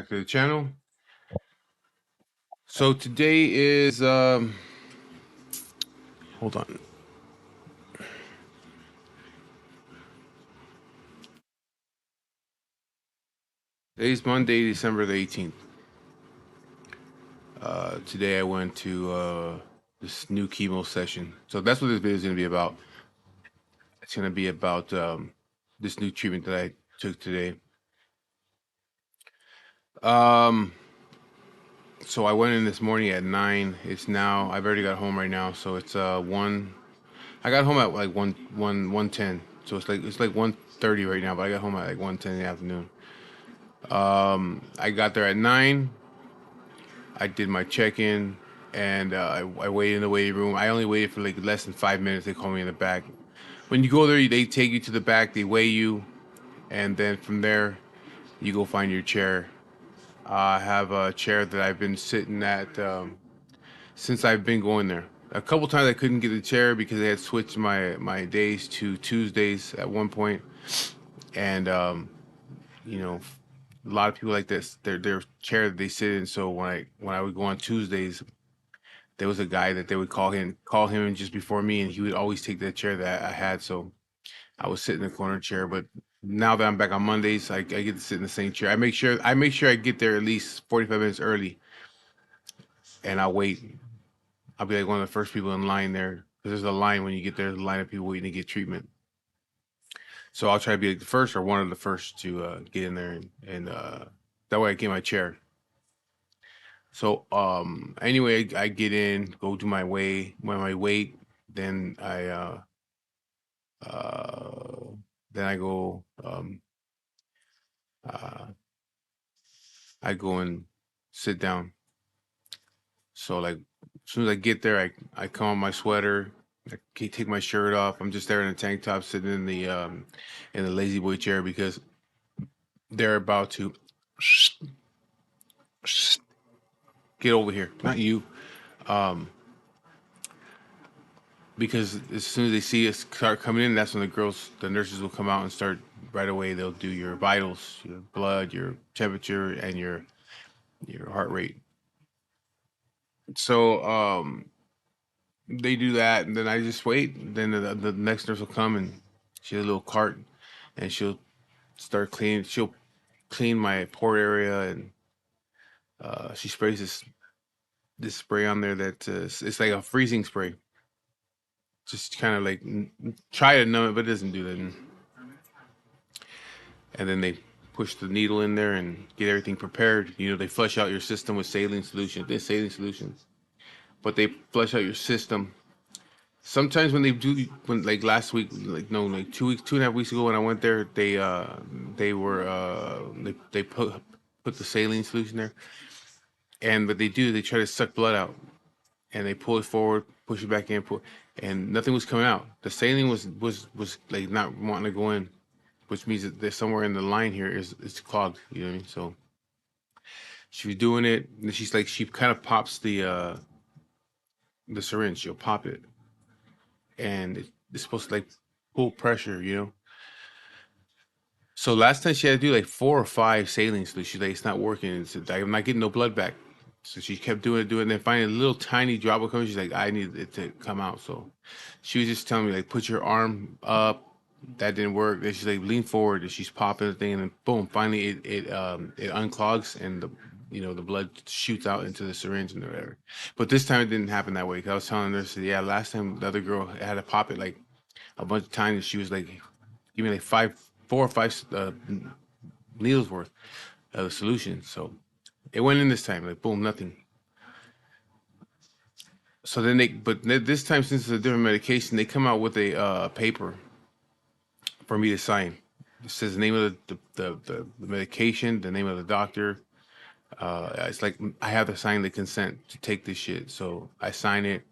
Back to the channel. So today is hold on. Today's Monday, December the 18th. Today I went to this new chemo session. So that's what this video is going to be about. It's going to be about this new treatment that I took today. Um, so I went in this morning at 9. It's now I've already got home right now, so it's 1. I got home at like 1:10. So it's like 1:30 right now, but I got home at like 1:10 in the afternoon. I got there at 9. I did my check-in, and I waited in the waiting room. I only waited for like less than 5 minutes. They called me in the back. When you go there, they take you to the back. They weigh you, and then from there, you go find your chair. I have a chair that I've been sitting at since I've been going there. A couple times I couldn't get the chair because they had switched my days to Tuesdays at one point, and you know, a lot of people like this. Their chair that they sit in. So when I would go on Tuesdays, there was a guy that they would call him just before me, and he would always take that chair that I had. So I was sitting in the corner chair. But now that I'm back on Mondays, I get to sit in the same chair. I make sure I get there at least 45 minutes early, and I'll wait. I'll be like one of the first people in line there because there's a line when you get there. There's a line of people waiting to get treatment. So I'll try to be like the first or one of the first to get in there, and that way I get my chair. So anyway, I get in, go do my way, when I wait, then uh I go uh I go and sit down. So like as soon as I get there, I come on my sweater, take my shirt off. I'm just there in a tank top sitting in the lazy boy chair because they're about to get over here. Not you. Um because as soon as they see us start coming in, that's when the nurses will come out and start right away. They'll do your vitals, your blood, your temperature, and your heart rate. So they do that, and then I just wait. Then the next nurse will come, and she has a little cart, and she'll start cleaning. She'll clean my port area, and she sprays this spray on there that it's like a freezing spray. Just kind of like try to numb it, but it doesn't do that. And then they push the needle in there and get everything prepared. They flush out your system with saline solution. This saline solution, but they flush out your system. Sometimes when they do, when like last week, like no, like 2 weeks, 2.5 weeks ago when I went there, they put the saline solution there, and what they do, they try to suck blood out, and they pull it forward, push it back in, and nothing was coming out. The saline was like not wanting to go in, which means that there's somewhere in the line here is it's clogged. You know what I mean? So she was doing it, and she's like she kind of pops the syringe. She'll pop it, and it's supposed to like pull pressure. So last time she had to do like 4 or 5 saline solutions. She's like, it's not working. Like, I'm not getting no blood back. So she kept doing it, and then finally a little tiny drop would come. She's like, I need it to come out. So she was just telling me like, put your arm up. That didn't work. Then she's like, lean forward, and she's popping the thing, and then boom, finally it unclogs, and the blood shoots out into the syringe and whatever. But this time it didn't happen that way. Cause I was telling her, said, yeah, last time the other girl had to pop it like a bunch of times, and she was like, give me like 4 or 5 needles worth of the solution. So it went in this time, like boom, nothing. So then but this time, since it's a different medication, they come out with a paper for me to sign. It says the name of the medication, the name of the doctor. It's like I have to sign the consent to take this shit. So I sign it,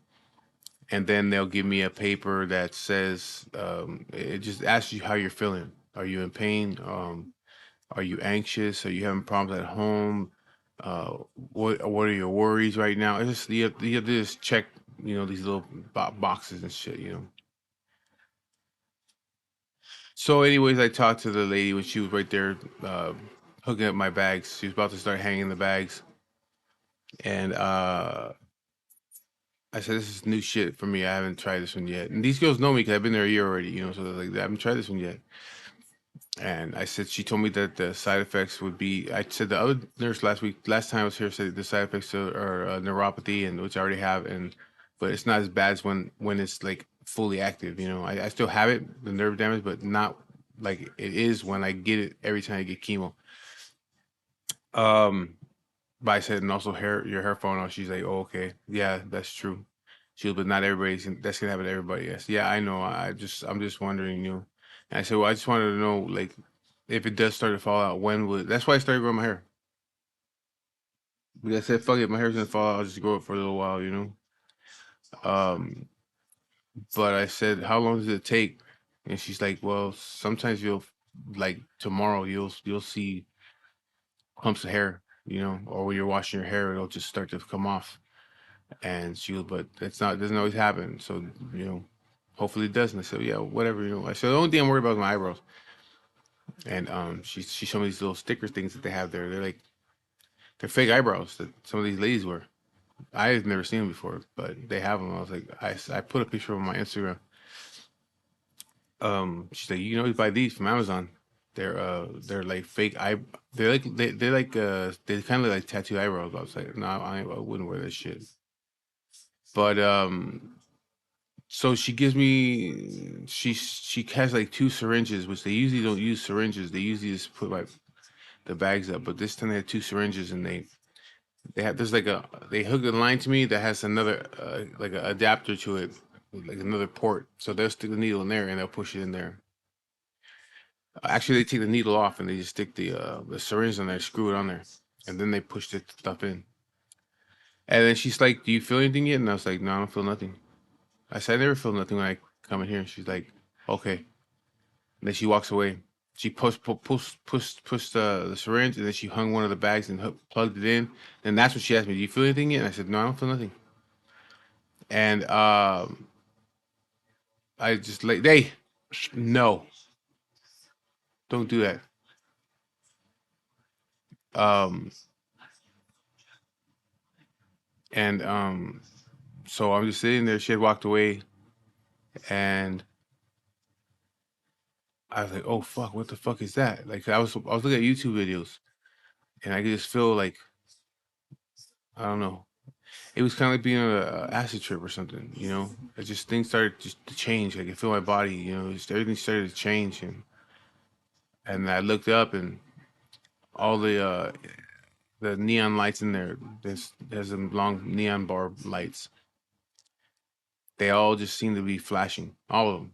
and then they'll give me a paper that says it just asks you how you're feeling. Are you in pain? Are you anxious? Are you having problems at home? What are your worries right now? It's just you have to just check, these little boxes and shit. So, anyways, I talked to the lady when she was right there, hooking up my bags. She was about to start hanging the bags, and I said, "This is new shit for me. I haven't tried this one yet." And these girls know me because I've been there a year already, you know. So they're like, "I haven't tried this one yet." And I said, she told me that the side effects would be. I said the other nurse last time I was here, said the side effects are neuropathy, and which I already have, and but it's not as bad as when it's like fully active. You know, I still have it, the nerve damage, but not like it is when I get it every time I get chemo. Um, but I said, and also your hair falling off. She's like, oh, okay, yeah, that's true. She was, but not that's gonna happen to everybody. Yes, yeah, I know. I'm just wondering, you know. And I said, well, I just wanted to know, like, if it does start to fall out, when would? That's why I started growing my hair. Because I said, fuck it, my hair's gonna fall out. I'll just grow it for a little while, you know. Um, but I said, how long does it take? And she's like, well, sometimes you'll like tomorrow you'll see clumps of hair, you know, or when you're washing your hair, it'll just start to come off. And she was, but that's not doesn't always happen. So, you know, hopefully it doesn't. I said, yeah, whatever, you know. I said the only thing I'm worried about is my eyebrows. And she showed me these little sticker things that they have there. They're fake eyebrows that some of these ladies wear. I've never seen them before, but they have them. I was like, I put a picture of them on my Instagram. She's like, you can always buy these from Amazon. They're like fake eye. They're like they kind of like tattoo eyebrows. I was like, no, I wouldn't wear this shit. But so she gives me she has like two syringes, which they usually don't use syringes. They usually just put like the bags up. But this time they had two syringes, and they have there's like a they hook a line to me that has another like an adapter to it, like another port. So they'll stick the needle in there and they'll push it in there. Actually, they take the needle off and they just stick the syringe in there, screw it on there, and then they push the stuff in. And then she's like, "Do you feel anything yet?" And I was like, "No, I don't feel nothing." I said, "I never feel nothing when I come in here." And she's like, "Okay." And then she walks away. She pushed the syringe, and then she hung one of the bags and plugged it in. And that's when she asked me, "Do you feel anything yet?" And I said, "No, I don't feel nothing." And I just like, hey, no, don't do that. Um, and so I'm just sitting there. She had walked away, and I was like, oh fuck, what the fuck is that? Like I was looking at YouTube videos, and I could just feel like I don't know. It was kind of like being on a acid trip or something, you know. It just things started just to change. I could feel my body, you know, just everything started to change, and I looked up and all the neon lights in there. There's some long neon bar lights. They all just seem to be flashing, all of them.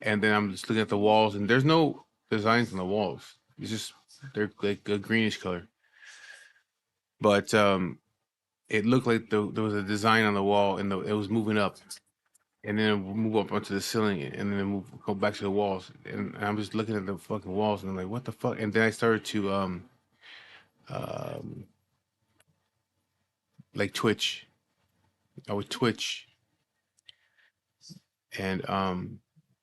And then I'm just looking at the walls, and there's no designs on the walls. It's just they're like a greenish color. But it looked like there was a design on the wall, and it was moving up, and then it would move up onto the ceiling, and then go back to the walls. And I'm just looking at the fucking walls, and I'm like, what the fuck? And then I started to um like twitch. I would twitch, and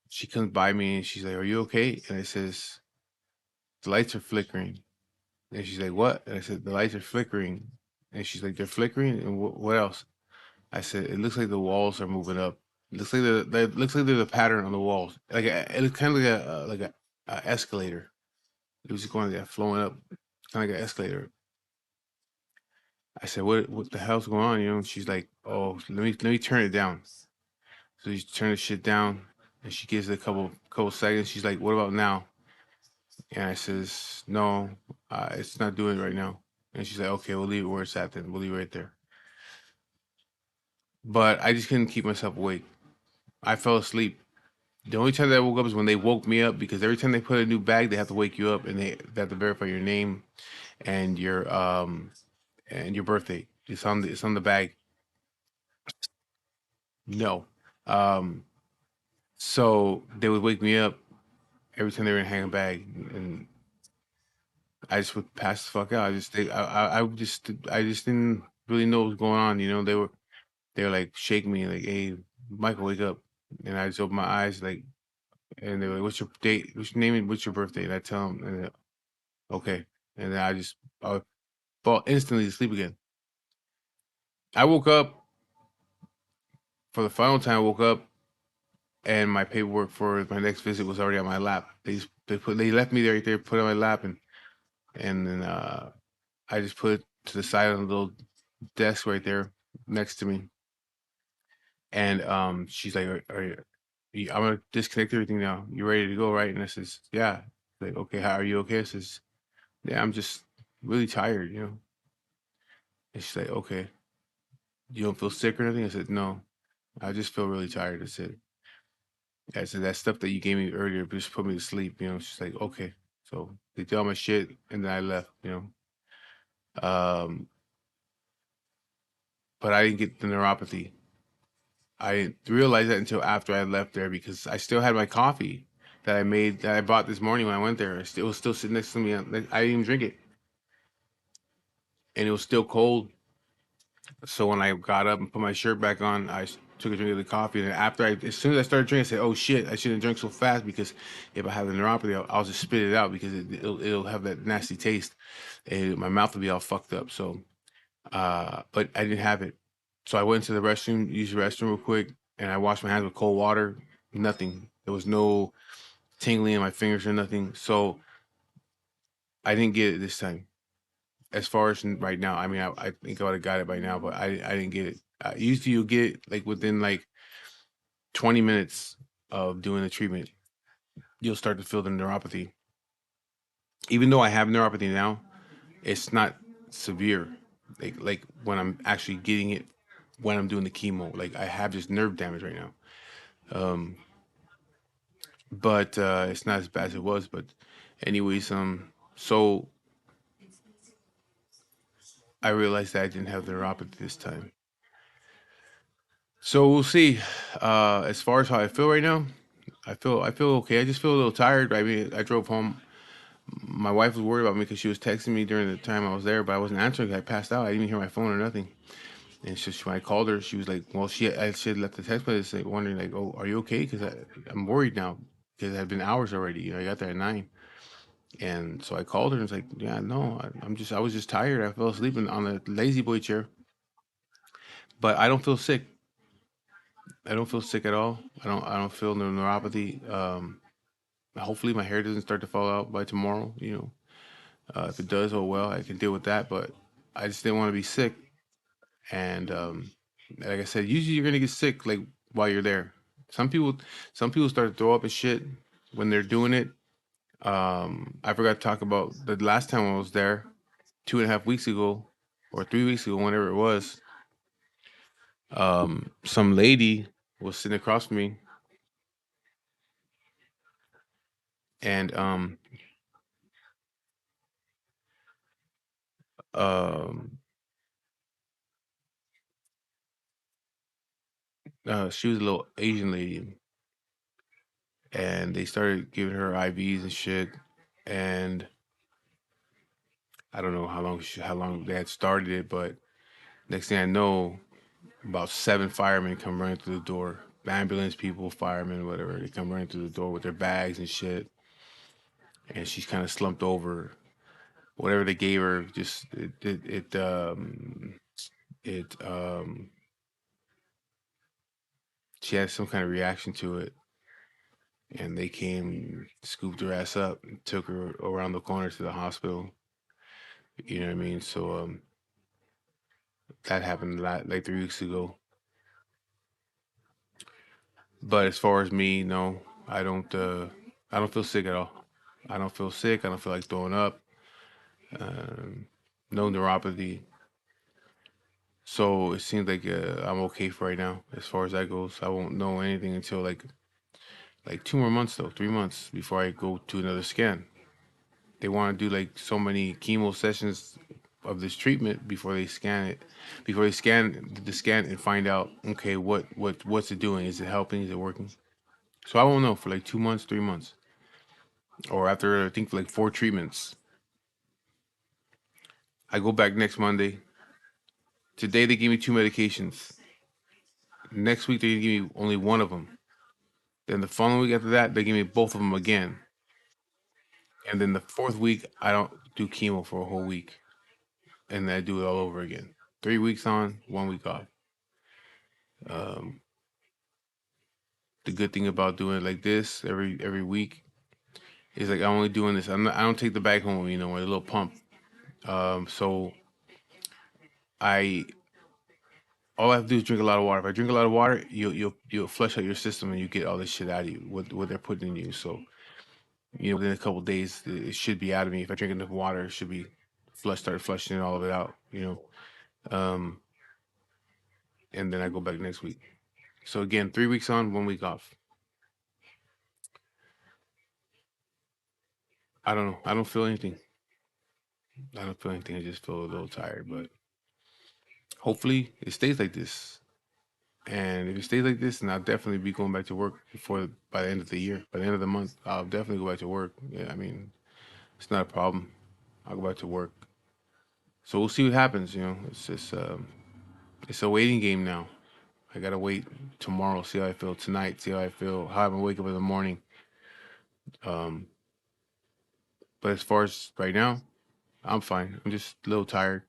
she comes by me, and she's like, "Are you okay?" And I says, "The lights are flickering." And she's like, "What?" And I said, "The lights are flickering." And she's like, "They're flickering, and what else?" I said, "It looks like the walls are moving up. It looks like looks like there's a pattern on the walls. It looks kind of like a escalator. It was just going like that, flowing up, kind of like an escalator." I said, What the hell's going on?" You know? And she's like, "Oh, let me turn it down." So she turned the shit down, and she gives it a couple seconds. She's like, "What about now?" And I says, "No, it's not doing it right now." And she's like, "Okay, we'll leave it where it's at then. We'll leave it right there." But I just couldn't keep myself awake. I fell asleep. The only time that I woke up is when they woke me up, because every time they put a new bag, they have to wake you up, and they have to verify your name and your birthday. It's on the bag. No. Um, so they would wake me up every time they were in hang a bag, and I just would pass the fuck out. I just didn't really know what was going on. You know, they were like shaking me like, "Hey, Michael, wake up!" And I just opened my eyes like, and they were like, "What's your date? What's your name? And what's your birthday?" And I tell them, Okay. And then I fall instantly asleep again. I woke up for the final time. I woke up and my paperwork for my next visit was already on my lap. They left me there right there, put it on my lap, and then I just put it to the side on the little desk right there next to me. And she's like, I'm gonna disconnect everything now. You ready to go, right?" And I says, "Yeah." Like, "Okay, how are you okay?" I says, "Yeah, I'm just really tired, you know." And she's like, "Okay, you don't feel sick or anything?" I said, "No, I just feel really tired." I said, "I said that stuff that you gave me earlier just put me to sleep, you know." She's like, "Okay." So they did all my shit, and then I left, you know. Um, but I didn't get the neuropathy. I didn't realize that until after I left there because I still had my coffee that I bought this morning when I went there. It was still sitting next to me. I didn't even drink it, and it was still cold. So when I got up and put my shirt back on, took a drink of the coffee. And as soon as I started drinking, I said, "Oh shit, I shouldn't drink so fast because if I have the neuropathy, I'll just spit it out because it'll have that nasty taste, and my mouth will be all fucked up." So, but I didn't have it. So I went to the restroom, used the restroom real quick, and I washed my hands with cold water. Nothing. There was no tingling in my fingers or nothing. So I didn't get it this time. As far as right now, I mean, I think I would have got it by now, but I didn't get it. Usually you get it like within like 20 minutes of doing the treatment, you'll start to feel the neuropathy. Even though I have neuropathy now, it's not severe. Like when I'm actually getting it when I'm doing the chemo. Like I have just nerve damage right now. Um, but it's not as bad as it was. But anyways, so I realized that I didn't have the neuropathy this time. So we'll see. As far as how I feel right now, I feel okay. I just feel a little tired. I mean, I drove home. My wife was worried about me because she was texting me during the time I was there, but I wasn't answering. I passed out. I didn't even hear my phone or nothing. And it's just when I called her, she was like, "Well, she had left the text message like, wondering like, oh, are you okay? Because I'm worried now because it had been hours already. You know, I got there at 9, and so I called her and was like, yeah, no, I was just tired. I fell asleep on a lazy boy chair, but I don't feel sick. I don't feel sick at all. I don't feel no neuropathy. Hopefully my hair doesn't start to fall out by tomorrow. You know, if it does, oh well, I can deal with that. But I just didn't want to be sick. And like I said, usually you're gonna get sick like while you're there. Some people, some people start to throw up and shit when they're doing it. I forgot to talk about the last time I was there, 2.5 weeks ago, or 3 weeks ago, whenever it was. Some lady was sitting across from me, and um, she was a little Asian lady, and they started giving her IVs and shit. And I don't know how long they had started it, but next thing I know, about 7 firemen come running through the door. Ambulance people, firemen, whatever. They come running through the door with their bags and shit. And she's kind of slumped over. Whatever they gave her, just it she had some kind of reaction to it. And they came, scooped her ass up, and took her around the corner to the hospital. You know what I mean? So that happened like 3 weeks ago. But as far as me, no, I don't. I don't feel sick at all. I don't feel sick. I don't feel like throwing up. Um, no neuropathy. So it seems like I'm okay for right now as far as that goes. I won't know anything until like 2 more months though, 3 months before I go to another scan. They want to do like so many chemo sessions of this treatment before they scan it, before they scan the scan and find out okay what's it doing? Is it helping? Is it working? So I won't know for like 2 months, 3 months, or after I think for like 4 treatments. I go back next Monday. Today they gave me two medications. Next week they give me only one of them. Then the following week after that they give me both of them again. And then the fourth week, I don't do chemo for a whole week, and then I do it all over again. 3 weeks on, 1 week off. Um, the good thing about doing it like this every week is like I'm only doing this. I don't take the bag home, with a little pump. So I all I have to do is drink a lot of water. If I drink a lot of water, you'll flush out your system and you get all this shit out of you. What they're putting in you. So within a couple of days, it should be out of me. If I drink enough water, it should be start flushing all of it out. Um, and then I go back next week. So again, 3 weeks on, 1 week off. I don't know. I don't feel anything. I don't feel anything. I just feel a little tired, but hopefully it stays like this. And if it stays like this, then I'll definitely be going back to work by the end of the year. By the end of the month, I'll definitely go back to work. Yeah, I mean, it's not a problem. I'll go back to work. So we'll see what happens. It's just it's a waiting game now. I gotta wait tomorrow, see how I feel tonight, see how I feel, how I'm gonna wake up in the morning. Um, but as far as right now, I'm fine. I'm just a little tired.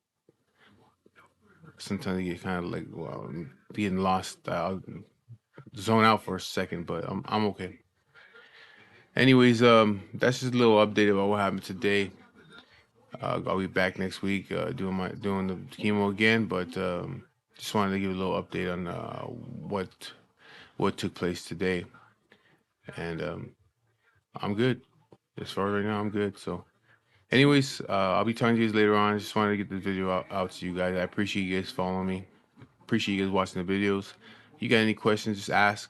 Sometimes I get kind of like, well, I'm getting lost. I'll zone out for a second, but I'm okay. Anyways, that's just a little update about what happened today. I'll be back next week doing the chemo again, but just wanted to give a little update on what took place today, and I'm good. As far as right now, I'm good. So, anyways, I'll be talking to you guys later on. I just wanted to get this video out to you guys. I appreciate you guys following me. Appreciate you guys watching the videos. You got any questions? Just ask.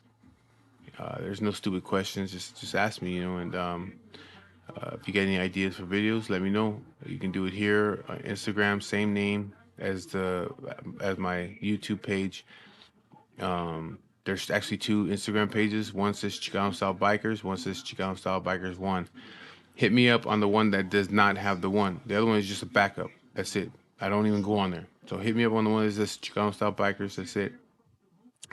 There's no stupid questions. Just ask me. And if you get any ideas for videos, let me know. You can do it here on Instagram, same name as my YouTube page. There's actually two Instagram pages. One says Chicano Style Bikers. One says Chicano Style Bikers One. Hit me up on the one that does not have the one. The other one is just a backup. That's it. I don't even go on there. So hit me up on the one that says Chicano Style Bikers. That's it.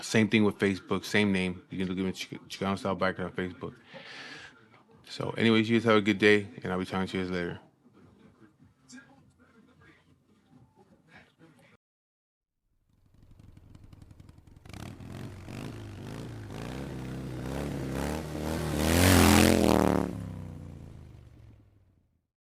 Same thing with Facebook. Same name. You can look at me Chicano Style Bikers on Facebook. So, anyways, you guys have a good day, and I'll be talking to you guys later.